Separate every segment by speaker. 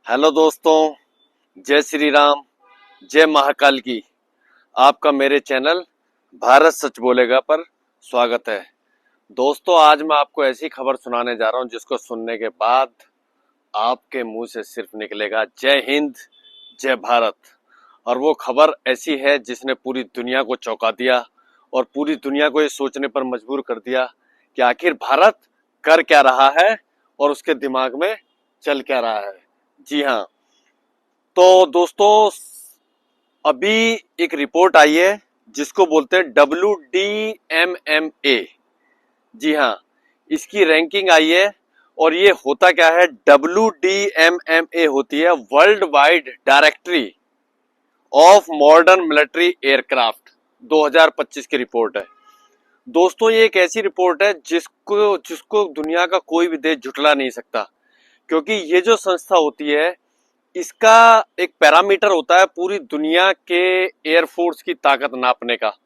Speaker 1: Hello दोस्तों, जय श्री राम, जय महाकाल की। आपका मेरे चैनल भारत सच बोलेगा पर स्वागत है। दोस्तों, आज मैं आपको ऐसी खबर सुनाने जा रहा हूं जिसको सुनने के बाद आपके मुंह से सिर्फ निकलेगा जय हिंद, जय भारत। और वो खबर ऐसी है जिसने पूरी दुनिया को चौंका दिया और पूरी दुनिया को ये सोचने पर मजबूर कर दिया कि आखिर भारत कर क्या रहा है और उसके दिमाग में चल क्या रहा है। जी हाँ, तो दोस्तों, अभी एक रिपोर्ट आई है जिसको बोलते हैं WDMMA। जी हाँ, इसकी रैंकिंग आई है। और ये होता क्या है? WDMMA होती है world wide directory of modern military aircraft. 2025 की रिपोर्ट है। दोस्तों, ये एक ऐसी रिपोर्ट है जिसको जिसको दुनिया का कोई भी देश झुठला नहीं सकता, क्योंकि ये जो संस्था होती है इसका एक पैरामीटर होता है पूरी दुनिया के एयरफोर्स की ताकत नापने का।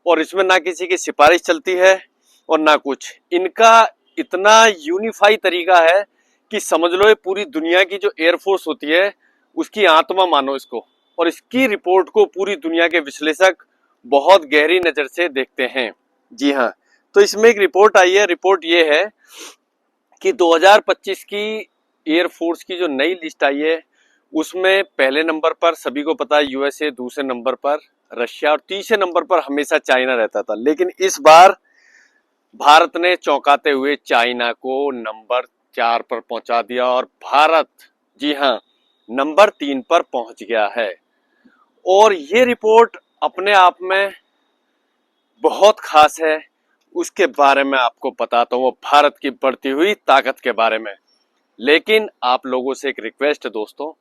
Speaker 1: और इसमें ना किसी की सिफारिश चलती है और ना कुछ। इनका इतना यूनिफाई तरीका है कि समझ लो ये पूरी दुनिया की जो एयरफोर्स होती है उसकी आत्मा मानो इसको। और इसकी रिपोर्ट को पूरी दुनिया के विश्लेषक बहुत गहरी नजर से देखते हैं। जी हाँ, तो इसमें एक रिपोर्ट आई है। रिपोर्ट ये है कि 2025 की एयरफोर्स की जो नई लिस्ट आई है उसमें पहले नंबर पर सभी को पता है USA, दूसरे नंबर पर रशिया और तीसरे नंबर पर हमेशा चाइना रहता था। लेकिन इस बार भारत ने चौंकाते हुए चाइना को नंबर 4 पर पहुंचा दिया और भारत, जी हाँ, नंबर 3 पर पहुंच गया है। और ये रिपोर्ट अपने आप में बहुत खास है। उसके बारे में आपको बताता हूँ, वो भारत की बढ़ती हुई ताकत के बारे में। लेकिन आप लोगों से एक रिक्वेस्ट है दोस्तों,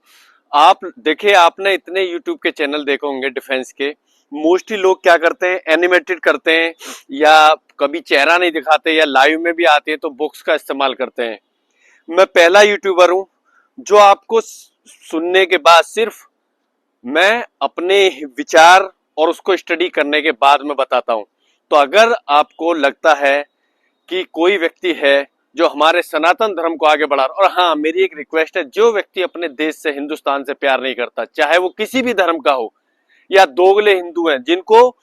Speaker 1: आप देखिए, आपने इतने YouTube के चैनल देखे होंगे डिफेंस के। मोस्टली लोग क्या करते हैं, एनिमेटेड करते हैं या कभी चेहरा नहीं दिखाते या लाइव में भी आते हैं तो बुक्स का इस्तेमाल करते हैं। मैं पहला यूट्यूबर हूं जो आपको सुनने के बाद सिर्फ मैं अपने विचार और उसको स्टडी करने के बाद में बताता हूं। तो अगर आपको लगता है कि कोई व्यक्ति है जो हमारे सनातन धर्म को आगे बढ़ा, और हाँ, मेरी एक रिक्वेस्ट है, जो व्यक्ति अपने देश से, हिंदुस्तान से प्यार नहीं करता, चाहे वो किसी भी धर्म का हो या दोगले हिंदू हैं जिनको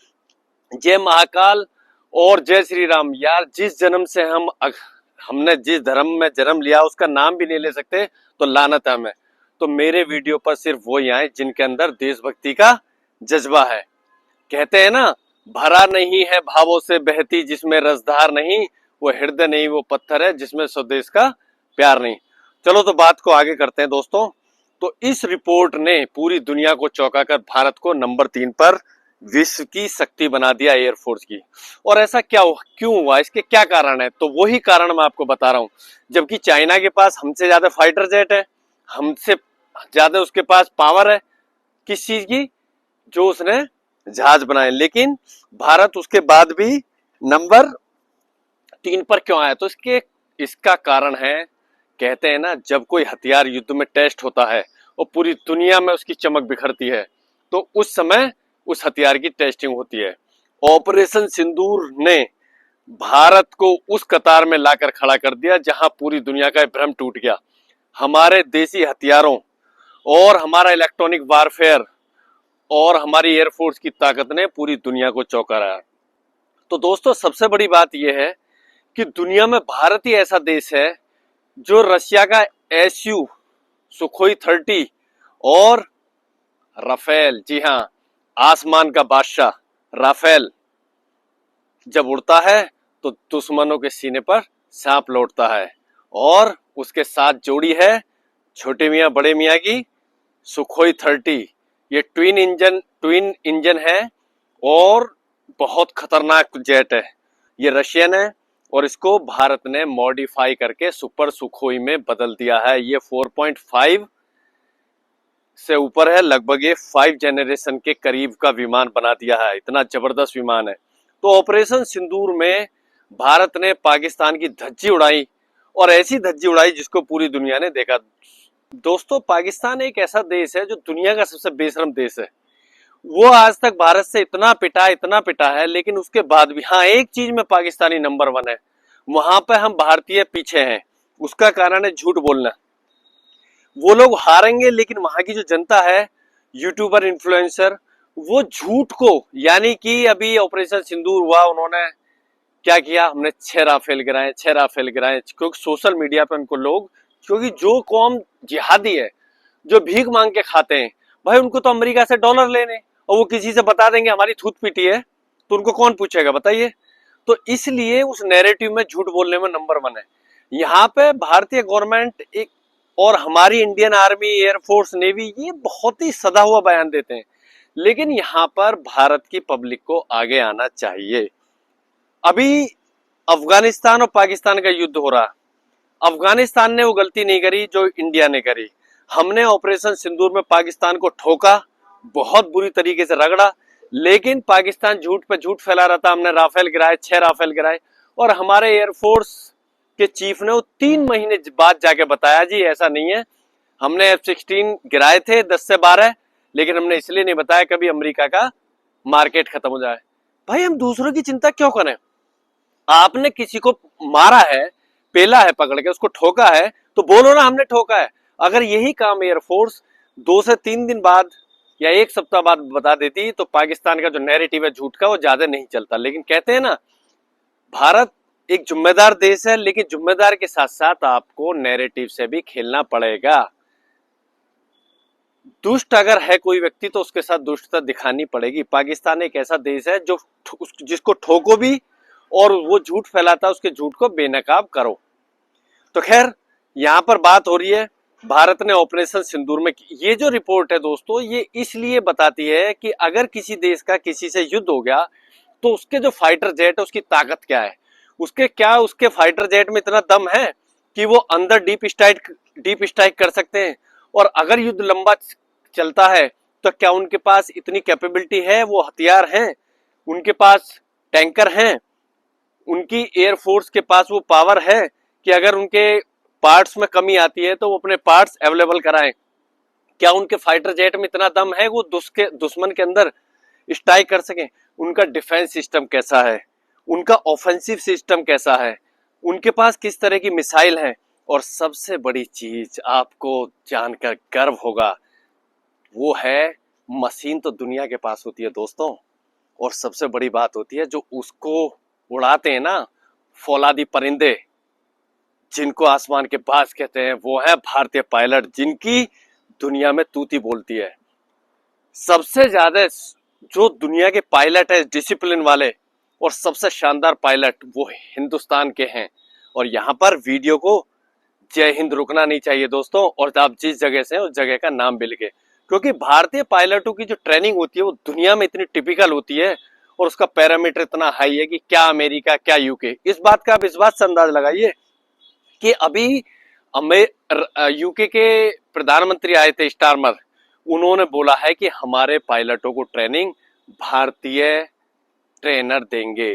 Speaker 1: जय महाकाल और जय श्री राम, यार जिस जन्म से हमने जिस धर्म में जन्म लिया उसका नाम भी नहीं ले सकते तो लानत है हमें। तो मेरे वीडियो पर सिर्फ वही आए जिनके अंदर देशभक्ति का जज्बा है। कहते हैं ना, भरा नहीं है भावों से बहती जिसमें रसधार नहीं, वो हृदय नहीं, वो पत्थर है जिसमें स्वदेश का प्यार नहीं। चलो, तो बात को आगे करते हैं दोस्तों। तो इस रिपोर्ट ने पूरी दुनिया को चौंकाकर भारत को नंबर 3 पर विश्व की शक्ति बना दिया एयरफोर्स की। और ऐसा क्यों हुआ, इसके क्या कारण है? तो वही कारण मैं आपको बता रहा हूं। जबकि चाइना के पास हमसे ज्यादा फाइटर जेट है, हमसे ज्यादा उसके पास पावर है किस चीज की, जो उसने जहाज बनाए, लेकिन भारत उसके बाद भी नंबर 3 पर क्यों आया? तो इसका कारण है, कहते हैं ना, जब कोई हथियार युद्ध में टेस्ट होता है और पूरी दुनिया में उसकी चमक बिखरती है तो उस समय उस हथियार की टेस्टिंग होती है। ऑपरेशन सिंदूर ने भारत को उस कतार में लाकर खड़ा कर दिया जहां पूरी दुनिया का भ्रम टूट गया। हमारे देसी हथियारों और हमारा इलेक्ट्रॉनिक वारफेयर और हमारी एयरफोर्स की ताकत ने पूरी दुनिया को चौंका रहा। तो दोस्तों, सबसे बड़ी बात यह है कि दुनिया में भारत ही ऐसा देश है जो रशिया का SU, सुखोई 30 और राफेल, जी हाँ, आसमान का बादशाह राफेल जब उड़ता है तो दुश्मनों के सीने पर सांप लौटता है। और उसके साथ जोड़ी है छोटे मियाँ बड़े मियाँ की सुखोई 30। ये ट्विन इंजन है और बहुत खतरनाक जेट है। ये रशियन है और इसको भारत ने मॉडिफाई करके सुपर सुखोई में बदल दिया है। ये 4.5 से ऊपर है, लगभग ये 5 जनरेशन के करीब का विमान बना दिया है। इतना जबरदस्त विमान है। तो ऑपरेशन सिंदूर में भारत ने पाकिस्तान की धज्जी उड़ाई, और ऐसी धज्जी उड़ाई जिसको पूरी दुनिया ने देखा। दोस्तों, पाकिस्तान एक ऐसा देश है जो दुनिया का सबसे बेशरम देश है। वो आज तक भारत से इतना पिटा है, लेकिन उसके बाद भी, हाँ, एक चीज में पाकिस्तानी नंबर 1 है, वहां पे हम भारतीय पीछे हैं। उसका कारण है झूठ बोलना। वो लोग हारेंगे, लेकिन वहां की जो जनता है, यूट्यूबर, इन्फ्लुएंसर, वो झूठ को, यानी कि अभी ऑपरेशन सिंदूर हुआ, उन्होंने क्या किया, हमने 6 राफेल गिराए, 6 राफेल गिराए, क्योंकि सोशल मीडिया पे उनको लोग, क्योंकि जो कौम जिहादी है, जो भीख मांग के खाते हैं, भाई उनको तो अमेरिका से डॉलर लेने, और वो किसी से बता देंगे हमारी थूत पीटी है, तो उनको कौन पूछेगा बताइए। तो इसलिए उस नैरेटिव में झूठ बोलने में नंबर 1 है। यहाँ पे भारतीय गवर्नमेंट एक, और हमारी इंडियन आर्मी, एयरफोर्स, नेवी, ये बहुत ही सदा हुआ बयान देते हैं, लेकिन यहाँ पर भारत की पब्लिक को आगे आना चाहिए। अभी अफगानिस्तान और पाकिस्तान का युद्ध हो रहा, अफगानिस्तान ने वो गलती नहीं करी जो इंडिया ने करी। हमने ऑपरेशन सिंदूर में पाकिस्तान को ठोका, बहुत बुरी तरीके से रगड़ा, लेकिन पाकिस्तान झूठ पे झूठ फैला रहा था। हमने राफेल गिराए, 6 राफेल गिराए, और हमारे एयरफोर्स के चीफ ने वो 3 महीने बाद जाके बताया, जी ऐसा नहीं है, हमने F-16 गिराए थे 10 से 12, लेकिन हमने इसलिए नहीं बताया कभी अमेरिका का मार्केट खत्म हो जाए। भाई हम दूसरों की चिंता क्यों करें? आपने किसी को मारा है, पेला है पकड़ के, उसको ठोका है, तो बोलो ना हमने ठोका है। अगर यही काम एयरफोर्स 2 से 3 दिन बाद या 1 सप्ताह बाद बता देती, तो पाकिस्तान का जो नैरेटिव है झूठ का, वो ज्यादा नहीं चलता। लेकिन कहते हैं ना, भारत एक जिम्मेदार देश है, लेकिन जिम्मेदार के साथ साथ आपको नैरेटिव से भी खेलना पड़ेगा। दुष्ट अगर है कोई व्यक्ति, तो उसके साथ दुष्टता दिखानी पड़ेगी। पाकिस्तान एक ऐसा देश है जो जिसको ठोको भी, और वो झूठ फैलाता है, उसके झूठ को बेनकाब करो। तो खैर, यहां पर बात हो रही है भारत ने ऑपरेशन सिंदूर में। ये जो रिपोर्ट है दोस्तों, ये इसलिए बताती है कि अगर किसी देश का किसी से युद्ध हो गया, तो उसके जो फाइटर जेट है, उसकी ताकत क्या है, उसके फाइटर जेट में इतना दम है कि वो अंदर डीप स्ट्राइक कर सकते हैं। और अगर युद्ध लंबा चलता है, तो क्या उनके पास इतनी कैपेबिलिटी है, वो हथियार हैं, उनके पास टैंकर हैं, उनकी एयरफोर्स के पास वो पावर है कि अगर उनके पार्ट्स में कमी आती है तो वो अपने पार्ट्स अवेलेबल कराएं? क्या उनके फाइटर जेट में इतना दम है वो दुश्मन के अंदर स्ट्राइक कर सकें? उनका डिफेंस सिस्टम कैसा है, उनका ऑफेंसिव सिस्टम कैसा है, उनके पास किस तरह की मिसाइल है? और सबसे बड़ी चीज आपको जानकर गर्व होगा, वो है मशीन तो दुनिया के पास होती है दोस्तों, और सबसे बड़ी बात होती है जो उसको उड़ाते हैं ना, फौलादी परिंदे, जिनको आसमान के बाज कहते हैं, वो है भारतीय पायलट, जिनकी दुनिया में तूती बोलती है। सबसे ज्यादा जो दुनिया के पायलट है डिसिप्लिन वाले, और सबसे शानदार पायलट, वो हिंदुस्तान के हैं। और यहाँ पर वीडियो को जय हिंद रुकना नहीं चाहिए दोस्तों, और आप जिस जगह से हैं उस जगह का नाम भी लिखे, क्योंकि भारतीय पायलटों की जो ट्रेनिंग होती है वो दुनिया में इतनी टिपिकल होती है, और उसका पैरामीटर इतना हाई है कि क्या अमेरिका, क्या यूके। इस बात का आप इस बात से अंदाज लगाइए कि अभी यूके के प्रधानमंत्री आए थे, स्टारमर, उन्होंने बोला है कि हमारे पायलटों को ट्रेनिंग भारतीय ट्रेनर देंगे।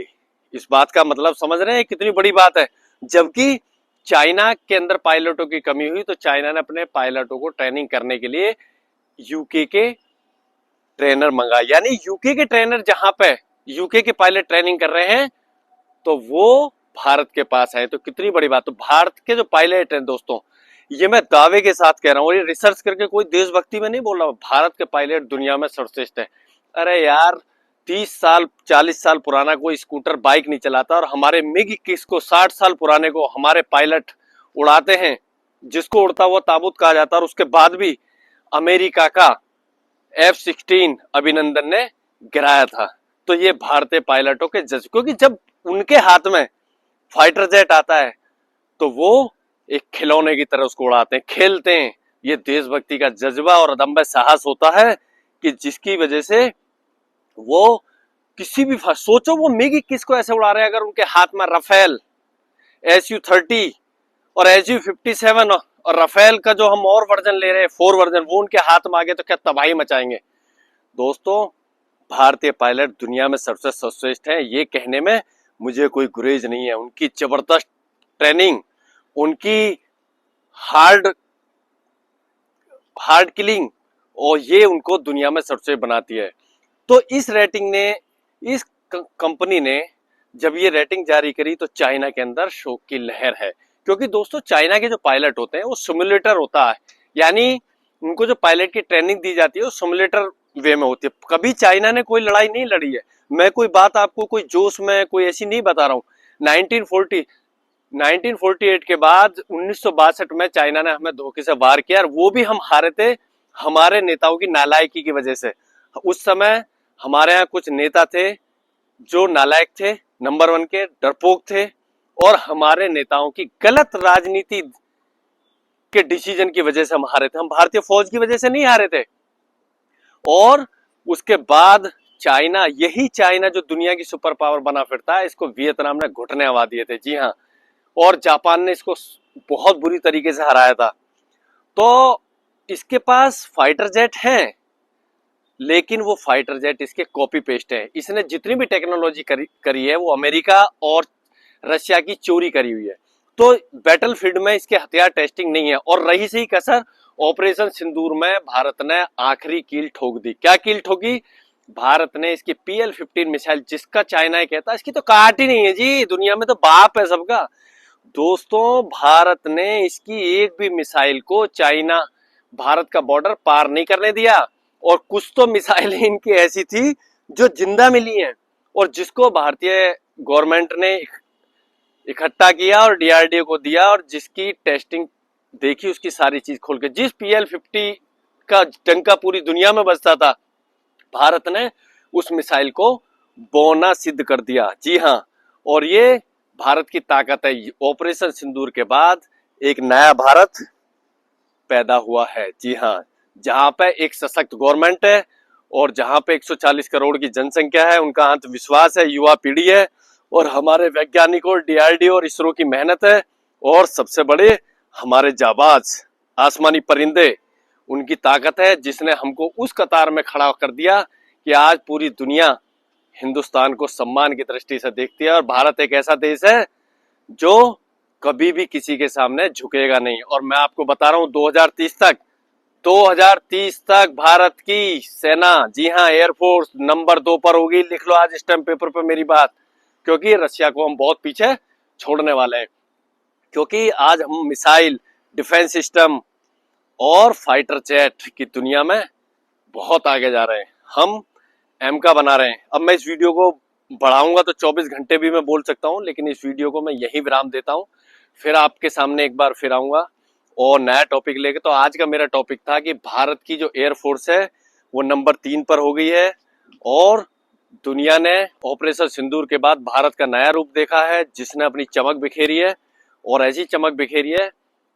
Speaker 1: इस बात का मतलब समझ रहे हैं कितनी बड़ी बात है? जबकि चाइना के अंदर पायलटों की कमी हुई, तो चाइना ने अपने पायलटों को ट्रेनिंग करने के लिए यूके के ट्रेनर मंगाए, यानी यूके के ट्रेनर जहां पे यूके के पायलट ट्रेनिंग कर रहे हैं, तो वो भारत के पास है। तो कितनी बड़ी बात। तो भारत के जो पायलट हैं दोस्तों, ये मैं दावे के साथ कह रहा हूँ, और ये रिसर्च करके कोई देशभक्ति में नहीं बोल रहा हूँ, भारत के पायलट दुनिया में सर्वश्रेष्ठ है। अरे यार, 30 साल 40 साल पुराना कोई स्कूटर बाइक नहीं चलाता, और हमारे MiG-21 को 60 साल पुराने को हमारे पायलट उड़ाते हैं, जिसको उड़ता हुआ ताबूत कहा जाता है। और उसके बाद भी अमेरिका का F-16 अभिनंदन ने गिराया था। तो ये भारतीय पायलटों के जज्बे, क्योंकि जब उनके हाथ में फाइटर जेट आता है, तो वो एक खिलौने की तरह उसको उड़ाते हैं, खेलते हैं। ये देशभक्ति का जज्बा और अदम्य साहस होता है कि जिसकी वजह से वो किसी भी, सोचो वो MiG-21 को ऐसे उड़ा रहे हैं, अगर उनके हाथ में राफेल, Su-30 और Su-57 और राफेल का जो हम और वर्जन ले रहे हैं, 4 वर्जन, वो उनके हाथ में आ गए तो क्या तबाही मचाएंगे। दोस्तों, भारतीय पायलट दुनिया में सबसे सर्वश्रेष्ठ है, ये कहने में मुझे कोई गुरेज नहीं है। उनकी जबरदस्त ट्रेनिंग, उनकी हार्ड किलिंग, और ये उनको दुनिया में सर्वश्रेष्ठ बनाती है। तो इस रेटिंग ने, इस कंपनी ने जब ये रेटिंग जारी करी, तो चाइना के अंदर शोक की लहर है। क्योंकि दोस्तों, चाइना के जो पायलट होते हैं वो सिमुलेटर होता है, यानी उनको जो पायलट की ट्रेनिंग दी जाती है वो सिमुलेटर वे में होती है। कभी चाइना ने कोई लड़ाई नहीं लड़ी है। मैं कोई बात आपको कोई जोश में कोई ऐसी नहीं बता रहा हूँ। 1948 के बाद 1962 में चाइना ने हमें धोखे से वार किया और वो भी हम हारे थे हमारे नेताओं की नालायकी की वजह से। उस समय हमारे यहाँ कुछ नेता थे जो नालायक थे, नंबर 1 के डरपोक थे, और हमारे नेताओं की गलत राजनीति के डिसीजन की वजह से हम हारे थे। हम भारतीय फौज की वजह से नहीं हारे थे। और उसके बाद चाइना, यही चाइना जो दुनिया की सुपर पावर बना फिरता है, इसको वियतनाम ने घुटने आवा दिए थे। जी हाँ, और जापान ने इसको बहुत बुरी तरीके से हराया था। तो इसके पास फाइटर जेट हैं, लेकिन वो फाइटर जेट इसके कॉपी पेस्ट है। इसने जितनी भी टेक्नोलॉजी करी है वो अमेरिका और रशिया की चोरी करी हुई है। तो बैटलफील्ड में इसके हथियार टेस्टिंग नहीं है। और रही सही कसर, ऑपरेशन सिंदूर में भारत ने आखिरी कील ठोक दी। क्या कील ठोकी? भारत ने इसकी PL-15 मिसाइल, जिसका चाइना कहता है इसकी तो काट ही नहीं है जी, दुनिया में तो बाप है सबका। दोस्तों, भारत ने इसकी एक भी मिसाइल को चाइना भारत का बॉर्डर पार नहीं करने दिया। और कुछ तो मिसाइलें इनकी ऐसी थी जो जिंदा मिली हैं और जिसको भारतीय गवर्नमेंट ने इकट्ठा किया और DRDO को दिया, और जिसकी टेस्टिंग देखी उसकी सारी चीज खोल के। जिस PL-50 का डंका पूरी दुनिया में बजता था, भारत ने उस मिसाइल को बौना सिद्ध कर दिया। जी हाँ, और ये भारत की ताकत है। ऑपरेशन सिंदूर के बाद एक नया भारत पैदा हुआ है। जी हाँ, जहां पे एक सशक्त गवर्नमेंट है और जहां पे 140 करोड़ की जनसंख्या है, उनका आत्मविश्वास है, युवा पीढ़ी है, और हमारे वैज्ञानिकों, DRDO और इसरो की मेहनत है, और सबसे बड़े हमारे जाबाज आसमानी परिंदे, उनकी ताकत है, जिसने हमको उस कतार में खड़ा कर दिया कि आज पूरी दुनिया हिंदुस्तान को सम्मान की दृष्टि से देखती है। और भारत एक ऐसा देश है जो कभी भी किसी के सामने झुकेगा नहीं। और मैं आपको बता रहा हूं, 2030 तक भारत की सेना, जी हाँ, एयरफोर्स नंबर 2 पर होगी। लिख लो आज स्टैम्प पेपर पे मेरी बात, क्योंकि रशिया को हम बहुत पीछे छोड़ने वाले हैं। क्योंकि आज हम मिसाइल, डिफेंस सिस्टम और फाइटर जेट की दुनिया में बहुत आगे जा रहे हैं। हम एमका बना रहे हैं। अब मैं इस वीडियो को बढ़ाऊंगा तो 24 घंटे भी मैं बोल सकता हूं, लेकिन इस वीडियो को मैं यही विराम देता हूं। फिर आपके सामने एक बार फिर आऊंगा और नया टॉपिक लेके। तो आज का मेरा टॉपिक था कि भारत की जो एयरफोर्स है वो नंबर 3 पर हो गई है, और दुनिया ने ऑपरेशन सिंदूर के बाद भारत का नया रूप देखा है, जिसने अपनी चमक बिखेरी है, और ऐसी चमक बिखेरी है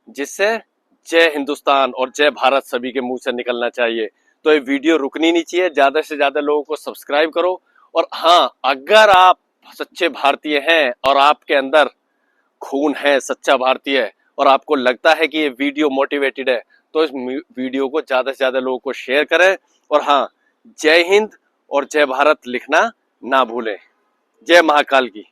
Speaker 1: जिससे जय हिंदुस्तान और जय भारत सभी के मुंह से निकलना चाहिए। तो ये वीडियो रुकनी नहीं चाहिए। ज्यादा से ज्यादा लोगों को सब्सक्राइब करो। और हाँ, अगर आप सच्चे भारतीय हैं और आपके अंदर खून है सच्चा भारतीय, और आपको लगता है कि ये वीडियो मोटिवेटेड है, तो इस वीडियो को ज्यादा से ज्यादा लोगों को शेयर करें। और हाँ, जय हिंद और जय भारत लिखना ना भूलें। जय महाकाल की।